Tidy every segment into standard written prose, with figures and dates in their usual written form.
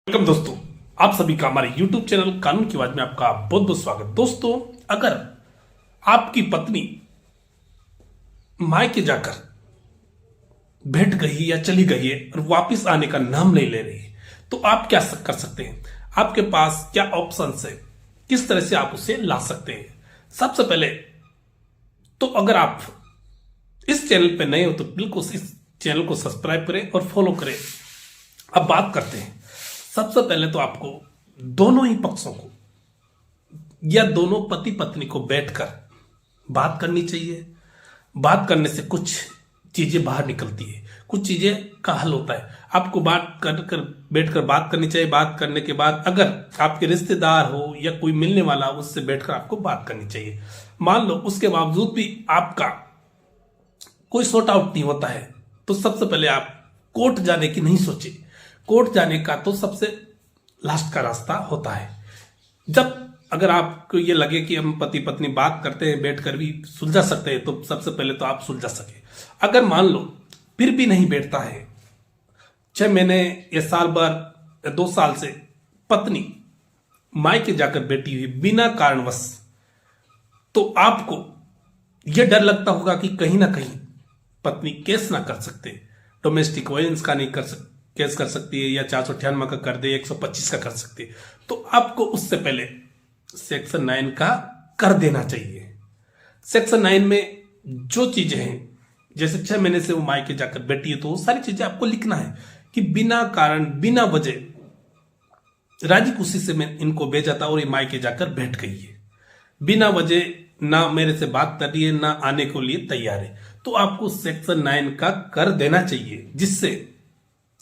Welcome दोस्तों, आप सभी का हमारे YouTube चैनल कानून की आवाज में आपका बहुत बहुत स्वागत। दोस्तों, अगर आपकी पत्नी मायके जाकर बैठ गई या चली गई है और वापस आने का नाम नहीं ले रही है, तो आप क्या कर सकते हैं? आपके पास क्या ऑप्शंस है? किस तरह से आप उसे ला सकते हैं? सबसे पहले तो अगर आप इस चैनल पर नए हो तो बिल्कुल इस चैनल को सब्सक्राइब करें और फॉलो करें। अब बात करते हैं। सबसे पहले तो आपको दोनों ही पक्षों को या दोनों पति पत्नी को बैठकर बात करनी चाहिए। बात करने से कुछ चीजें बाहर निकलती है, कुछ चीजें का हल होता है। आपको बात कर बैठकर बात करनी चाहिए। बात करने के बाद अगर आपके रिश्तेदार हो या कोई मिलने वाला हो, उससे बैठकर आपको बात करनी चाहिए। मान लो उसके बावजूद भी आपका कोई सॉर्ट आउट नहीं होता है, तो सबसे पहले आप कोर्ट जाने की नहीं सोचे। कोर्ट जाने का तो सबसे लास्ट का रास्ता होता है। जब अगर आपको ये लगे कि हम पति पत्नी बात करते हैं, बैठकर भी सुलझा सकते हैं, तो सबसे पहले तो आप सुलझा सके। अगर मान लो फिर भी नहीं बैठता है, 6 महीने या साल भर या 2 साल से पत्नी मायके जाकर बैठी हुई बिना कारणवश, तो आपको यह डर लगता होगा कि कहीं ना कहीं पत्नी केस ना कर सकते, डोमेस्टिक वायलेंस का नहीं कर सकते, केस कर सकती है, या 498 का कर दे, 125 का कर सकती है, तो आपको उससे पहले सेक्शन 9 का कर देना चाहिए। सेक्शन 9 में जो चीजें हैं, जैसे 6 महीने से वो मायके जाकर बैठी है, तो वो सारी चीजें आपको लिखना है कि बिना कारण बिना वजह राजी खुशी से मैं इनको भेजा था और ये मायके जाकर बैठ गई है, बिना वजह ना मेरे से बात कर रही है, ना आने को लिए तैयार है, तो आपको सेक्शन 9 का कर देना चाहिए, जिससे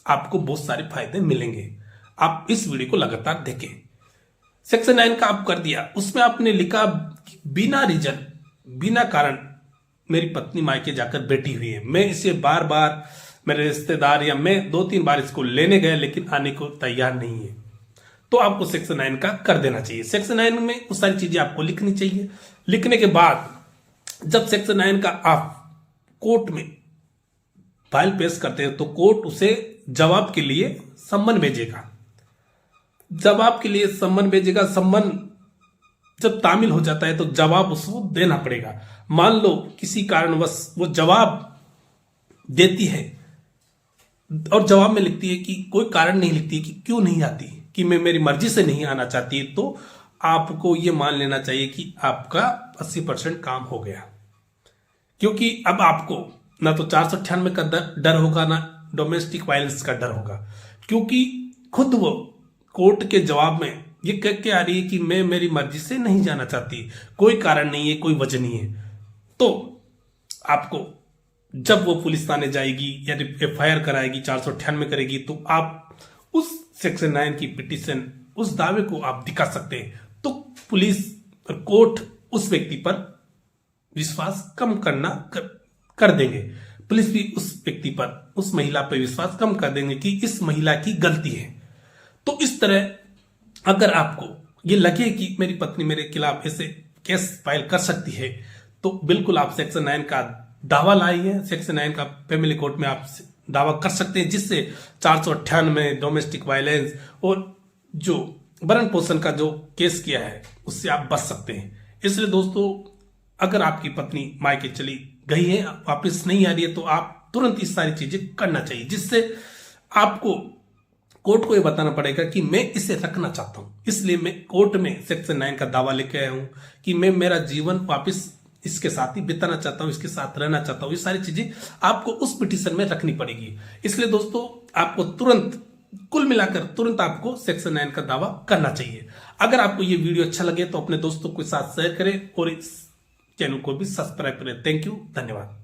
आपको बहुत सारे फायदे मिलेंगे। आप इस वीडियो को लगातार देखें। सेक्शन 9 का आप कर दिया, उसमें आपने लिखा बिना रीजन, बिना कारण मेरी पत्नी मायके जाकर बैठी हुई है, मैं इसे बार बार मेरे रिश्तेदार या मैं 2-3 बार इसको लेने गया लेकिन आने को तैयार नहीं है, तो आपको सेक्शन 9 का कर देना चाहिए। सेक्शन 9 में वो सारी चीजें आपको लिखनी चाहिए। लिखने के बाद जब सेक्शन 9 का आप कोर्ट में फाइल पेश करते हैं, तो कोर्ट उसे जवाब के लिए सम्मन भेजेगा। जवाब के लिए सम्मन भेजेगा। सम्मन जब तामील हो जाता है तो जवाब उसको देना पड़ेगा। मान लो किसी कारणवश वो जवाब देती है और जवाब में लिखती है कि कोई कारण नहीं लिखती है कि क्यों नहीं आती, कि मैं मेरी मर्जी से नहीं आना चाहती है, तो आपको ये मान लेना चाहिए कि आपका 80% काम हो गया। क्योंकि अब आपको ना तो 498 का डर होगा, ना डोमेस्टिक वायलेंस का डर होगा, क्योंकि खुद वो कोर्ट के जवाब में ये कह के आ रही है कि मैं मेरी मर्जी से नहीं जाना चाहती, कोई कारण नहीं है, कोई वजह नहीं है। तो आपको जब वो पुलिस थाने जाएगी या FIR कराएगी, 498 करेगी, तो आप उस सेक्शन 9 की पिटीशन, उस दावे को आप दिखा सकते हैं। तो पुलिस और कोर्ट उस व्यक्ति पर विश्वास कम करना कर देंगे। पुलिस भी उस व्यक्ति पर, उस महिला पर विश्वास कम कर देंगे कि इस महिला की गलती है। तो इस तरह अगर आपको ये लगे कि मेरी पत्नी मेरे खिलाफ ऐसे केस फाइल कर सकती है, तो बिल्कुल आप सेक्शन 9 का दावा लाइए। सेक्शन 9 का फैमिली कोर्ट में आप दावा कर सकते हैं, जिससे 498 डोमेस्टिक वायलेंस और जो भरण पोषण का जो केस किया है उससे आप बच सकते हैं। इसलिए दोस्तों, अगर आपकी पत्नी मायके चली गई है, वापस नहीं आ रही है, तो आप तुरंत इस सारी चीजें करना चाहिए, जिससे आपको कोर्ट को यह बताना पड़ेगा कि मैं इसे रखना चाहता हूं, इसलिए मैं कोर्ट में सेक्शन 9 का दावा लेके आया हूं कि मैं मेरा जीवन वापस इसके साथ ही बिताना चाहता हूं, इसके साथ रहना चाहता हूं। ये सारी चीजें आपको उस पिटीशन में रखनी पड़ेगी। इसलिए दोस्तों, आपको तुरंत, कुल मिलाकर तुरंत आपको सेक्शन 9 का दावा करना चाहिए। अगर आपको ये वीडियो अच्छा लगे तो अपने दोस्तों के साथ शेयर करें और इस चैनल को भी सब्सक्राइब करें। थैंक यू, धन्यवाद।